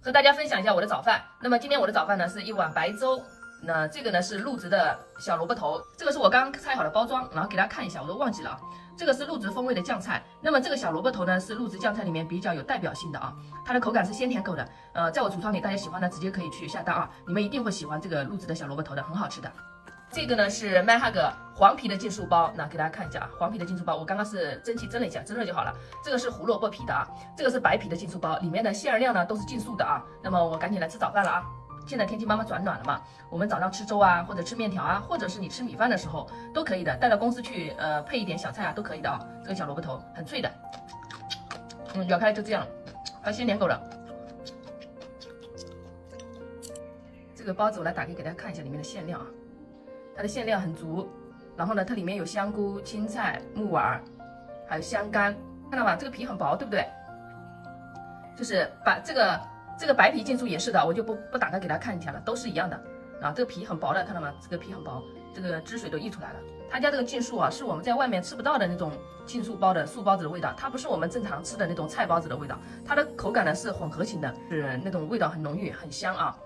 和大家分享一下我的早饭。那么今天我的早饭呢是一碗白粥，那这个呢是入职的小萝卜头，这个是我刚刚拆好的包装，然后给大家看一下，我都忘记了啊。这个是入职风味的酱菜，那么这个小萝卜头呢是入职酱菜里面比较有代表性的啊，它的口感是鲜甜口的。在我橱窗里，大家喜欢的直接可以去下单啊，你们一定会喜欢这个入职的小萝卜头的，很好吃的。这个呢是麦哈格黄皮的净素包，那给大家看一下啊，黄皮的净素包，我刚刚是蒸汽蒸了一下，蒸热就好了。这个是胡萝卜皮的啊，这个是白皮的净素包，里面的馅儿料呢都是净素的啊。那么我赶紧来吃早饭了啊！现在天气慢慢转暖了嘛，我们早上吃粥啊，或者吃面条啊，或者是你吃米饭的时候都可以的，带到公司去配一点小菜啊都可以的啊。这个小萝卜头很脆的，咬开就这样，它鲜甜口的。这个包子我来打开给大家看一下里面的馅料啊。它的馅料很足，然后呢，它里面有香菇、青菜、木耳，还有香干，看到吧？这个皮很薄，对不对？就是把这个白皮净素也是的，我就不打开给大家看一下了，都是一样的啊。这个皮很薄的，看到吗？这个皮很薄，这个汁水都溢出来了。他家这个净素啊，是我们在外面吃不到的那种净素包的素包子的味道，它不是我们正常吃的那种菜包子的味道，它的口感呢是混合型的，是那种味道很浓郁，很香啊。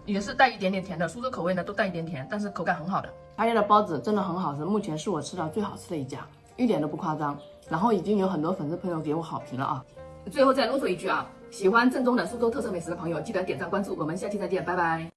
也是带一点点甜的，苏州口味呢都带一点甜，但是口感很好的。他家的包子真的很好吃，目前是我吃到最好吃的一家，一点都不夸张。然后已经有很多粉丝朋友给我好评了啊。最后再啰嗦一句啊，喜欢正宗的苏州特色美食的朋友，记得点赞关注，我们下期再见，拜拜。